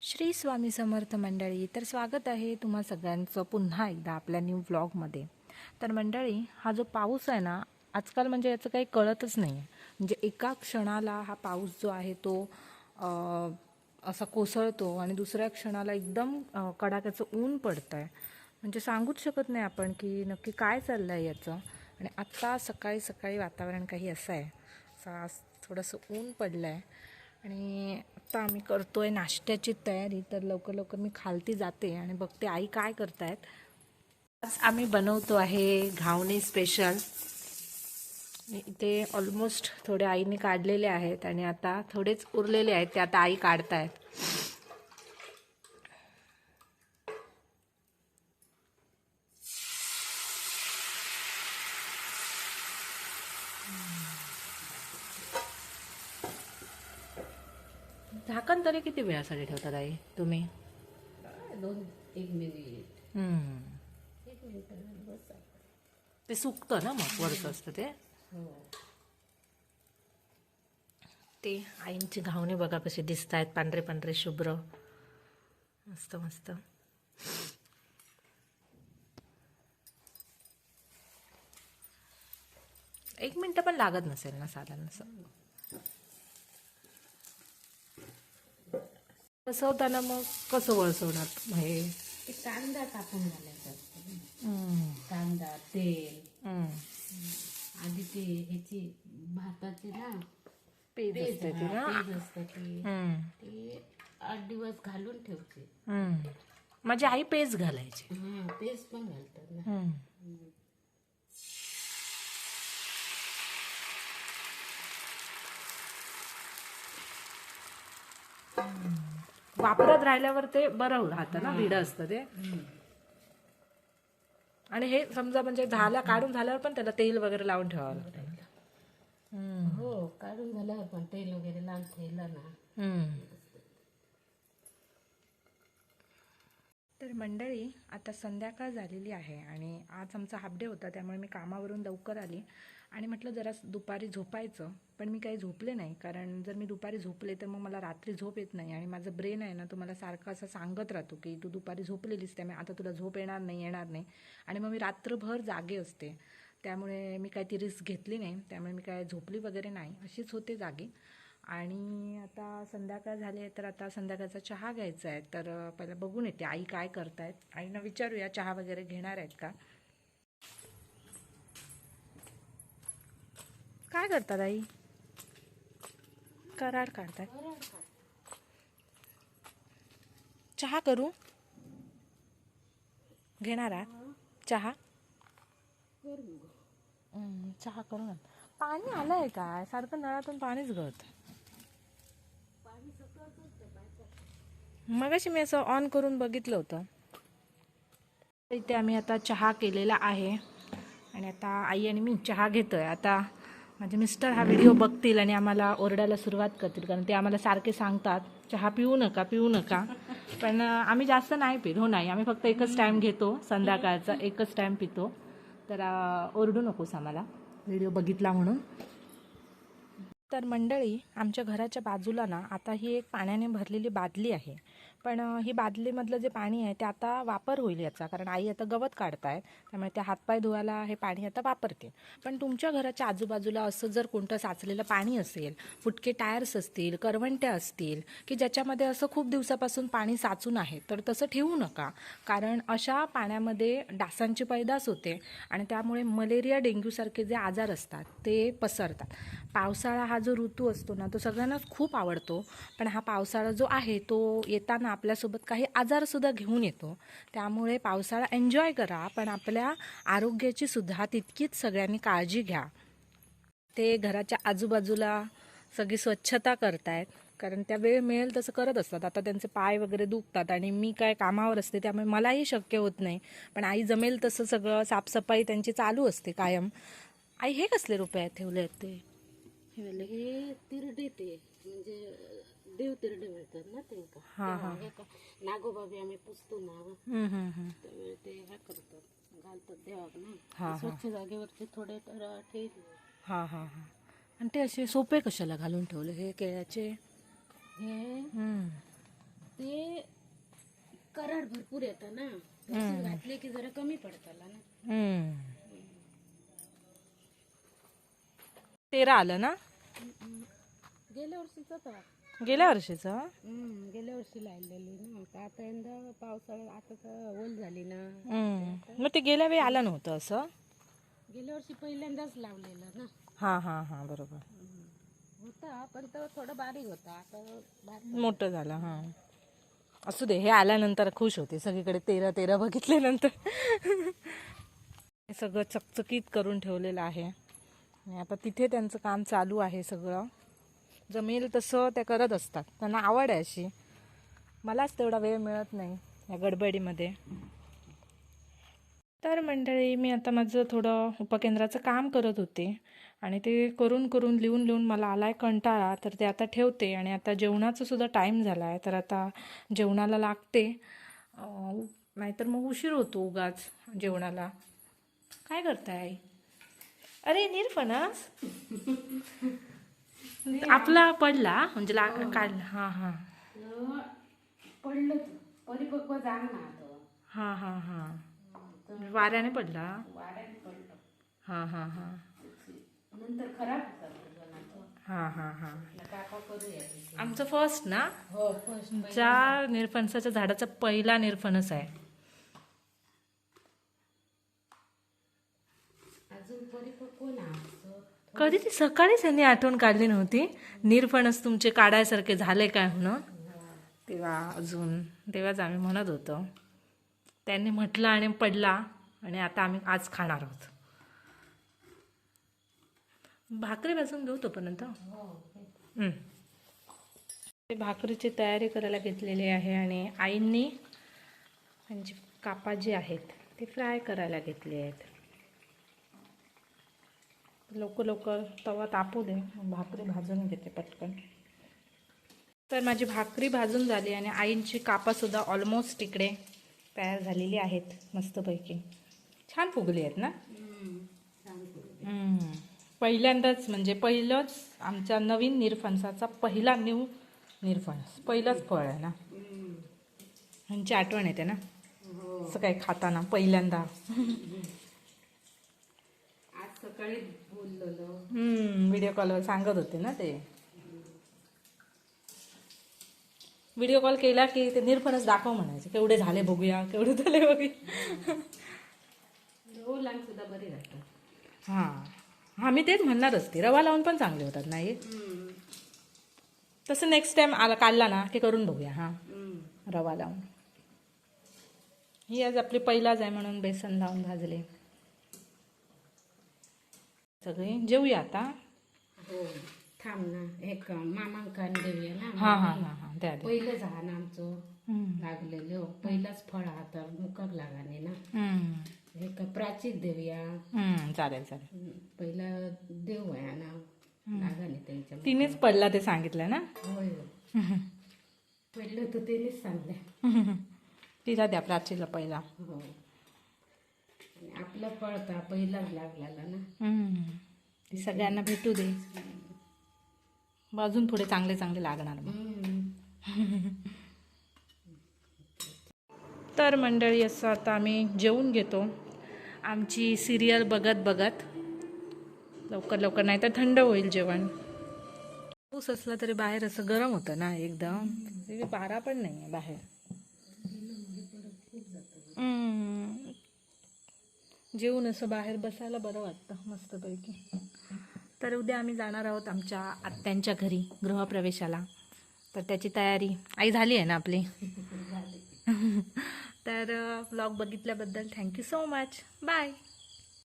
श्री स्वामी समर्थ मंडळी, तर स्वागत आहे तुम्हा सगळ्यांचं पुन्हा एकदा आपल्या न्यू व्लॉगमध्ये. तर मंडळी, हा जो पाऊस आहे ना, आजकाल म्हणजे याचं काही कळतच नाही आहे. म्हणजे एका क्षणाला हा पाऊस जो आहे तो असा कोसळतो आणि दुसऱ्या क्षणाला एकदम कडाक्याचं ऊन पडतं आहे. म्हणजे सांगूच शकत नाही आपण की नक्की काय चाललं आहे याचं. आणि आत्ता सकाळी सकाळी वातावरण काही असं आहे, असं थोडंसं ऊन पडलं आहे. आणि आता आम्ही करतोय नाश्त्याची तयारी. तर लवकर लवकर मी खालती जाते आणि बघते आई काय करतायत. आज आम्ही बनवतो आहे घावणे स्पेशल. इथे ऑलमोस्ट थोडे आईने काढलेले आहेत आणि आता थोडेच उरलेले आहेत, ते आता आई काढतायत. झाकण तरी किती वेळासाठी ठेवतात आई तुम्ही? एक मिनिट बस. ते सुकतं ना मग, वरचं असतं ते. हो. ते आईंची घावणे बघा कसे दिसत आहेत, पांढरे पांढरे शुभ्र, मस्त मस्त. एक मिनिट पण लागत नसेल ना साधारण असं. वळसवताना मग कसं वळसवणार हे? ते कांदा कापून घालायचा असतो. कांदा, तेल, आधी ते ह्याची भाताची ना पेज असते ती ना. पेज असतं ते 8 दिवस घालून ठेवते. माझी आई पेज घालायची. पेज पण घालतात ना. वापरत राहिल्यावर ते बरं राहतं ना, भिडं असतं ते. आणि हे समजा म्हणजे काढून झाल्यावर पण त्याला तेल वगैरे लावून ठेवावं लागतं. हो, काढून झाल्यावर पण तेल वगैरे लावून ठेवलं ना. तर मंडळी, आता संध्याकाळ झालेली आहे आणि आज आमचा हाफ डे होता, त्यामुळे मी कामावरून लवकर आली आणि म्हटलं जरा दुपारी झोपायचं. पण मी काही झोपले नाही, कारण जर मी दुपारी झोपले तर मग मला रात्री झोप येत नाही. आणि माझं ब्रेन आहे ना, तो मला सारखं असं सांगत राहतो की तू दुपारी झोपलेलीस, त्यामुळे आता तुला झोप येणार नाही. आणि मग मी रात्रभर जागे असते. त्यामुळे मी काही ती रिस्क घेतली नाही, त्यामुळे मी काय झोपली वगैरे नाही, अशीच होते जागी. आणि आता संध्याकाळ झाली आहे, तर आता संध्याकाळचा चहा घ्यायचा आहे. तर पहिला बघून येते आई काय करतायत. आईनं विचारूया चहा वगैरे घेणार आहेत का. काय करतात आई? कराड काढतात. चहा करू? घेणार आहात चहा? चहा करू ना. पाणी आलंय काय? सारखं नळातून पाणीच गळत. मगाशी मी असं ऑन करून बघितलं होतं. इथे आम्ही आता चहा केलेला आहे आणि आता आई आणि मी चहा घेतोय. आता माझे मिस्टर हा व्हिडिओ बघतील आणि आम्हाला ओरडायला सुरुवात करतील, कारण ते आम्हाला सारखे सांगतात चहा पिऊ नका. पण आम्ही जास्त नाही पित. हो नाही, आम्ही फक्त एकच टाईम घेतो, संध्याकाळचा एकच टाईम पितो. तर ओरडू नकोस आम्हाला व्हिडिओ बघितला म्हणून. तर मंडळी, आमच्या घराच्या बाजूला ना आता ही एक पाण्याने भरलेली बादली आहे. पण ही बादलीमधलं जे पाणी आहे ते आता वापर होईल याचा, कारण आई आता गवत काढतायत, त्यामुळे ते हातपाय धुवायला हे पाणी आता वापरते. पण तुमच्या घराच्या आजूबाजूला असं जर कोणतं साचलेलं पाणी असेल, फुटके टायर्स असतील, करवंट्या असतील, की ज्याच्यामध्ये असं खूप दिवसापासून पाणी साचून आहे, तर तसं ठेवू नका. कारण अशा पाण्यामध्ये डासांची पैदास होते आणि त्यामुळे मलेरिया, डेंग्यूसारखे जे आजार असतात ते पसरतात. पावसाळा हा जो ऋतू असतो ना, तो सगळ्यांनाच खूप आवडतो. पण हा पावसाळा जो आहे तो येताना आपल्यासोबत काही आजारसुद्धा घेऊन येतो. त्यामुळे पावसाळा एन्जॉय करा, पण आपल्या आरोग्याची सुद्धा तितकीच सगळ्यांनी काळजी घ्या. ते घराच्या आजूबाजूला सगळी स्वच्छता करतायत, कारण त्या वेळ मिळेल तसं करत असतात. आता त्यांचे पाय वगैरे दुखतात आणि मी काय कामावर असते, त्यामुळे मलाही शक्य होत नाही. पण आई जमेल तसं सगळं साफसफाई त्यांची चालू असते कायम. आई, हे कसले रुपये आहेत ठेवले आहेत ते? हे तिरडे, ते म्हणजे देव तिरडे मिळतात ना ते. नागोबा बी आम्ही पुसतो ना, त्यावेळी ते हे करतात, घालतात देवाक ना. स्वच्छ जागेवरती थोडे तर ठेवले. आणि ते असे सोपे कशाला घालून ठेवले हे केळ्याचे? हे ते कराड भरपूर येतं ना, तशी घातले की जरा कमी पडताला ना. तेरा आलं ना गेल्या वर्षीच तर गेल्या वर्षीचं. गेल्या वर्षी लावलेली ना, तर आता यंदा पावसाळ्यात आता तर ओल झाली ना. मग ते गेल्या वेळी आलं नव्हतं असं. गेल्या वर्षी पहिल्यांदाच लावलेलं ना. हां हां हां बरोबर. होता पण तो थोडं बारीक होता, आता बारीक. मोठं झालं. हां असू दे, हे आल्यानंतर खुश होते सगळीकडे तेरा तेरा बघितल्यानंतर. हे सगळं चकचकीत करून ठेवलेलं आहे आणि आता तिथे त्यांचं काम चालू आहे. सगळं जमेल तसं त्या करत असतात, त्यांना आवड आहे अशी. मलाच तेवढा वेळ मिळत नाही या गडबडीमध्ये. तर मंडळी, मी आता माझं थोडं उपकेंद्राचं काम करत होते आणि ते करून करून लिहून लिहून मला आला आहे कंटाळा. तर ते आता ठेवते आणि आता जेवणाचं सुद्धा टाईम झाला आहे, तर आता जेवणाला लागते. नाहीतर मग उशीर होतो उगाच जेवणाला. काय करताय आई? अरे निरफणस आपला पडला म्हणजे काढला. हां हां पडलं परिपक्व जाग ना आता. हां हां हां वाऱ्याने पडला. वाड्याने पडलं, हां हां हां नंतर खराब होतं. हां हां हां कापा करूया. आमचं फर्स्ट ना, हो फर्स्ट. ज्या निरफणसाच्या झाडाचा पहिला निरफणस आहे. अजून परिपक्व ना. कधी ती सकाळीच त्यांनी आठवण काढली नव्हती निरफणस तुमचे काढायसारखे झाले काय म्हणून. तेव्हाच आम्ही म्हणत होतो. त्यांनी म्हटलं आणि पडला आणि आता आम्ही आज खाणार आहोत. भाकरी भाजून घेऊ तोपर्यंत. ते भाकरीची तयारी करायला घेतलेली आहे आणि आईंनी त्यांची कापा जी आहेत ते फ्राय करायला घेतली आहेत. लवकर लवकर तवा तापू दे, भाकरी भाजून घेते पटकन. तर माझी भाकरी भाजून झाली आणि आईंची कापासुद्धा ऑलमोस्ट इकडे तयार झालेली आहेत मस्तपैकी. छान फुगली आहेत ना. पहिल्यांदाच म्हणजे पहिलंच आमच्या नवीन निरफणसाचा पहिला निरफणस पहिलंच फळ आहे ना. ह्यांची आठवण येते ना असं काही खाताना पहिल्यांदा. आज सकाळी बोललो. व्हिडिओ कॉलवर सांगत होते ना ते. व्हिडिओ कॉल केला की ते निरफणस दाखव म्हणायचे. केवढे झाले बघूया, केवढे झाले बघूया. लहान सुद्धा बरी राहतात. हां मी तेच म्हणणार असते, रवा लावून पण चांगले होतात नाही. तसं नेक्स्ट टाइम काढला ना की करून बघूया. हां रवा लावून. ही आज आपली पहिलाच आहे म्हणून बेसन लावून भाजले. सगळे जेवूया आता. हो थांब ना, एक मामांकान देऊया ना. हां हां हां हां द्या द्या. पहिलं झाड आमचं लागलेलं पहिलाच फळ आता मुकाक लागाने ना. हे का प्राचीत देऊया. चालेल चालेल. पहिला देव आहे ना लागाने त्यांच्या. तिनेच पडला ते सांगितलं ना. होय पहिलं तर त्यानेच सांगल्या. तिला द्या प्राचीला पहिला. हो आपलं फळ तर पहिलाच लागलेला ना. ती सगळ्यांना भेटू दे. अजून थोडे चांगले चांगले लागणार मग. तर मंडळी असं आता आम्ही जेवून घेतो आमची सिरियल बघत बघत. लवकर लवकर नाही तर थंड होईल जेवण. पाऊस असला तरी बाहेर असं गरम होतं ना एकदम. वारा पण नाही आहे बाहेर. जेवून असं बाहेर बसायला बरं वाटतं मस्तपैकी. तर उद्या आम्ही जाणार आहोत आमच्या आत्यांच्या घरी गृहप्रवेशाला. तर त्याची तयारी आई झाली आहे ना आपली. तर व्लॉग बघितल्याबद्दल थँक्यू सो मच. बाय.